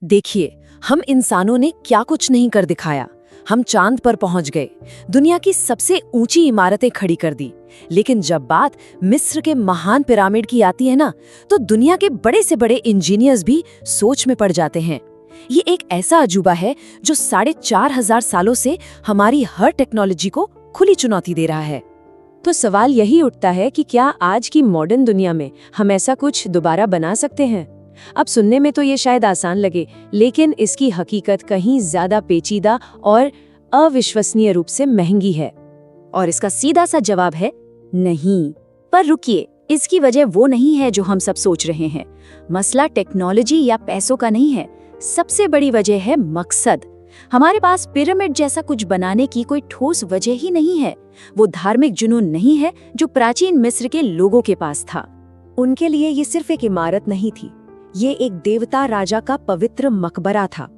देखिए, हम इंसानों ने क्या कुछ नहीं कर दिखाया। हम चांद पर पहुंच गए, दुनिया की सबसे ऊंची इमारतें खड़ी कर दी। लेकिन जब बात मिस्र के महान पिरामिड की आती है ना, तो दुनिया के बड़े से बड़े इंजीनियर्स भी सोच में पड़ जाते हैं। ये एक ऐसा अजूबा है जो 4,500 सालों से हमारी हर टेक्नोलॉजी को खुली चुनौती दे रहा है। तो सवाल यही उठता है कि क्या आज की मॉडर्न दुनिया में हम ऐसा कुछ दोबारा बना सकते हैं? अब सुनने में तो ये शायद आसान लगे, लेकिन इसकी हकीकत कहीं ज्यादा पेचीदा और अविश्वसनीय रूप से महंगी है। और इसका सीधा सा जवाब है नहीं। पर रुकिए, इसकी वजह वो नहीं है जो हम सब सोच रहे हैं। मसला टेक्नोलॉजी या पैसों का नहीं है, सबसे बड़ी वजह है मकसद। हमारे पास पिरामिड जैसा कुछ बनाने की कोई ठोस वजह ही नहीं है। वो धार्मिक जुनून नहीं है जो प्राचीन मिस्र के लोगों के पास था। उनके लिए ये सिर्फ एक इमारत नहीं थी, ये एक देवता राजा का पवित्र मकबरा था।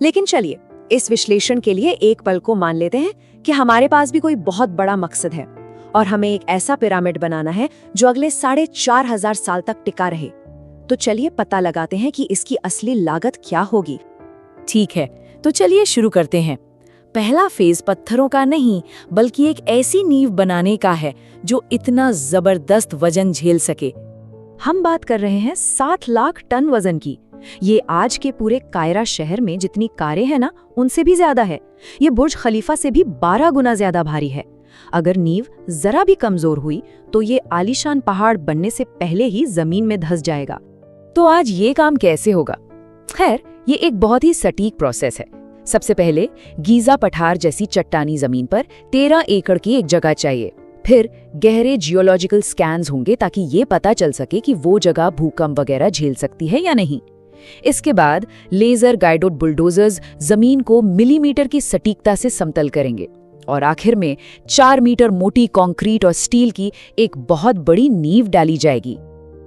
लेकिन चलिए, इस विश्लेषण के लिए एक पल को मान लेते हैं कि हमारे पास भी कोई बहुत बड़ा मकसद है और हमें एक ऐसा पिरामिड बनाना है जो अगले 4,500 साल तक टिका रहे। तो चलिए पता लगाते हैं कि इसकी असली लागत क्या होगी। ठीक है, तो चलिए शुरू करते हैं। पहला फेज पत्थरों का नहीं, बल्कि एक ऐसी नींव बनाने का है जो इतना जबरदस्त वजन झेल सके। हम बात कर रहे हैं 7 लाख टन वजन की। ये आज के पूरे कायरा शहर में जितनी कारें हैं ना, उनसे भी ज्यादा है। ये बुर्ज खलीफा से भी 12 गुना ज्यादा भारी है। अगर नींव जरा भी कमजोर हुई तो ये आलीशान पहाड़ बनने से पहले ही जमीन में धंस जाएगा। तो आज ये काम कैसे होगा? खैर, ये एक बहुत ही सटीक प्रोसेस है। सबसे पहले गीजा पठार जैसी चट्टानी जमीन पर 13 एकड़ की एक जगह चाहिए। फिर गहरे जियोलॉजिकल स्कैन्स होंगे ताकि ये पता चल सके कि वो जगह भूकंप वगैरह झेल सकती है या नहीं। इसके बाद लेजर गाइडेड बुलडोजर्स जमीन को मिलीमीटर की सटीकता से समतल करेंगे और आखिर में 4 मीटर मोटी कंक्रीट और स्टील की एक बहुत बड़ी नींव डाली जाएगी।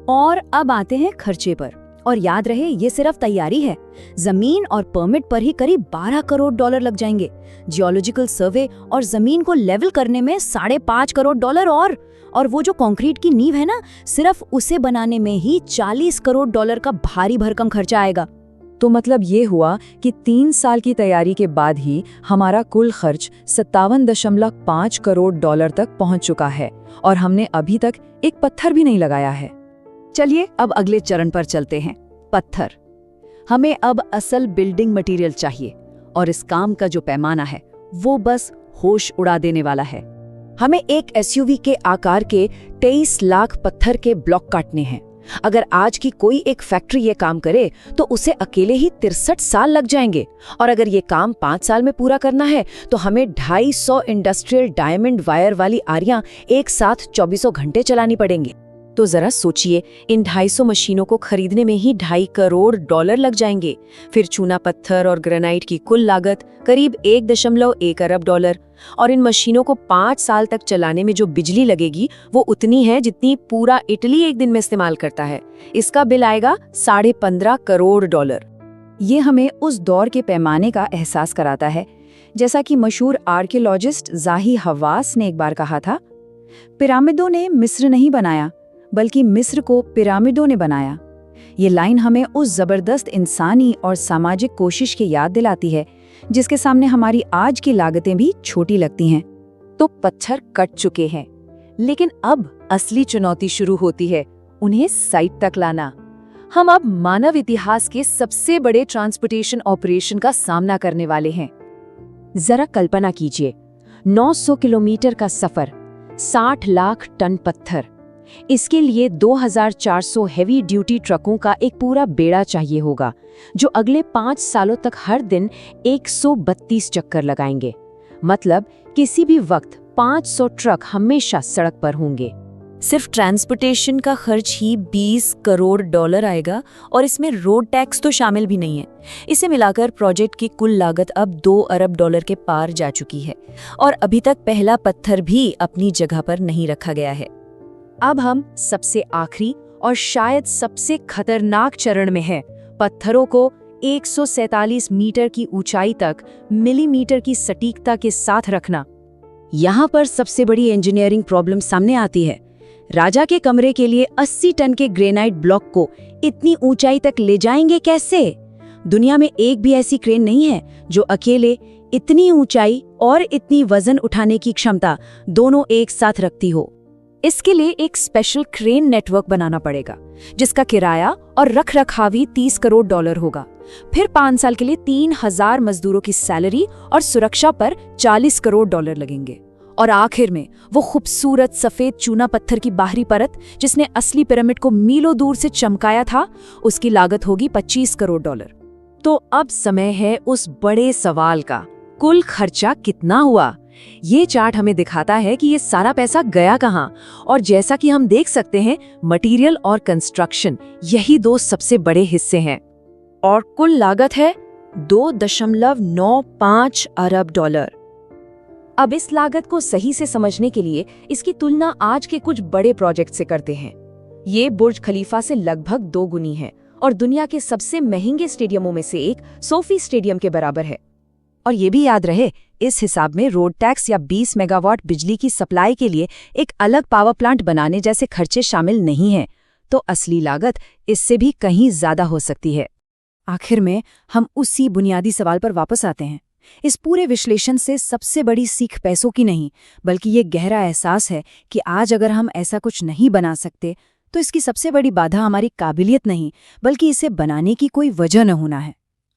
और अब आते हैं खर्चे पर। और याद रहे, ये सिर्फ तैयारी है। जमीन और परमिट पर ही करीब $12 करोड़ लग जाएंगे। जियोलॉजिकल सर्वे और जमीन को लेवल करने में $5.5 करोड़ और वो जो कंक्रीट की नींव है ना, सिर्फ उसे बनाने में ही $40 करोड़ का भारी भरकम खर्चा आएगा। तो मतलब ये हुआ कि 3 साल की तैयारी के बाद ही हमारा कुल खर्च $57.5 करोड़ तक पहुंच चुका है और हमने अभी तक एक पत्थर भी नहीं लगाया है। चलिए अब अगले चरण पर चलते हैं, पत्थर। हमें अब असल बिल्डिंग मटेरियल चाहिए और इस काम का जो पैमाना है वो बस होश उड़ा देने वाला है। हमें एक एसयूवी के आकार के 23 लाख पत्थर के ब्लॉक काटने हैं। अगर आज की कोई एक फैक्ट्री ये काम करे तो उसे अकेले ही 63 साल लग जाएंगे। और अगर ये काम 5 साल में पूरा करना है तो हमें 250 इंडस्ट्रियल डायमंड वायर वाली आरियां एक साथ 24 घंटे चलानी पड़ेंगी। तो जरा सोचिए, इन 250 मशीनों को खरीदने में ही $2.5 करोड़ लग जाएंगे। फिर चूना पत्थर और ग्रेनाइट की कुल लागत करीब $1.1 अरब। और इन मशीनों को 5 साल तक चलाने में जो बिजली लगेगी वो उतनी है जितनी पूरा इटली एक दिन में इस्तेमाल करता है। इसका बिल आएगा $15.5 करोड़। ये हमें उस दौर के पैमाने का एहसास कराता है। जैसा कि मशहूर आर्कियोलॉजिस्ट जाही हवास ने एक बार कहा था, पिरामिडों ने मिस्र नहीं बनाया, बल्कि मिस्र को पिरामिडों ने बनाया। ये लाइन हमें उस जबरदस्त इंसानी और सामाजिक कोशिश की याद दिलाती है जिसके सामने हमारी आज की लागतें भी छोटी लगती हैं। तो पत्थर कट चुके हैं, लेकिन अब असली चुनौती शुरू होती है, उन्हें साइट तक लाना। हम अब मानव इतिहास के सबसे बड़े ट्रांसपोर्टेशन ऑपरेशन का सामना करने वाले हैं। जरा कल्पना कीजिए, 900 किलोमीटर का सफर, 60 लाख टन पत्थर। इसके लिए 2400 हेवी ड्यूटी ट्रकों का एक पूरा बेड़ा चाहिए होगा जो अगले 5 सालों तक हर दिन 132 चक्कर लगाएंगे। मतलब किसी भी वक्त 500 ट्रक हमेशा सड़क पर होंगे। सिर्फ ट्रांसपोर्टेशन का खर्च ही $20 करोड़ आएगा और इसमें रोड टैक्स तो शामिल भी नहीं है। इसे मिलाकर प्रोजेक्ट की कुल लागत अब $2 अरब के पार जा चुकी है और अभी तक पहला पत्थर भी अपनी जगह पर नहीं रखा गया है। अब हम सबसे आखिरी और शायद सबसे खतरनाक चरण में हैं, पत्थरों को 147 मीटर की ऊंचाई तक मिलीमीटर की सटीकता के साथ रखना। यहाँ पर सबसे बड़ी इंजीनियरिंग प्रॉब्लम सामने आती है। राजा के कमरे के लिए 80 टन के ग्रेनाइट ब्लॉक को इतनी ऊंचाई तक ले जाएंगे कैसे? दुनिया में एक भी ऐसी क्रेन नहीं है जो अकेले इतनी ऊंचाई और इतनी वजन उठाने की क्षमता दोनों एक साथ रखती हो। इसके लिए एक स्पेशल क्रेन नेटवर्क बनाना पड़ेगा, जिसका किराया और रखरखावी $30 करोड़ होगा। फिर 5 साल के लिए 3000 मजदूरों की सैलरी और सुरक्षा पर $40 करोड़ लगेंगे। और आखिर में वो खूबसूरत सफेद चूना पत्थर की बाहरी परत, जिसने असली पिरामिड को मीलों दूर से चमकाया था, उसकी लागत होगी $25 करोड़। तो अब समय है उस बड़े सवाल का, कुल खर्चा कितना हुआ? ये चार्ट हमें दिखाता है कि ये सारा पैसा गया कहाँ। और जैसा कि हम देख सकते हैं, मटेरियल और कंस्ट्रक्शन यही 2 सबसे बड़े हिस्से हैं। और कुल लागत है $2.95 अरब। अब इस लागत को सही से समझने के लिए इसकी तुलना आज के कुछ बड़े प्रोजेक्ट से करते हैं। ये बुर्ज खलीफा से लगभग 2 गुनी है और दुनिया के सबसे महंगे स्टेडियमों में से एक सोफी स्टेडियम के बराबर है। और ये भी याद रहे, इस हिसाब में रोड टैक्स या 20 मेगावाट बिजली की सप्लाई के लिए एक अलग पावर प्लांट बनाने जैसे खर्चे शामिल नहीं हैं। तो असली लागत इससे भी कहीं ज्यादा हो सकती है। आखिर में हम उसी बुनियादी सवाल पर वापस आते हैं। इस पूरे विश्लेषण से सबसे बड़ी सीख पैसों की नहीं, बल्कि ये गहरा एहसास है कि आज अगर हम ऐसा कुछ नहीं बना सकते तो इसकी सबसे बड़ी बाधा हमारी काबिलियत नहीं, बल्कि इसे बनाने की कोई वजह न होना है।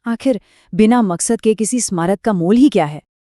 आखिर बिना मकसद के किसी स्मारक का मोल ही क्या है?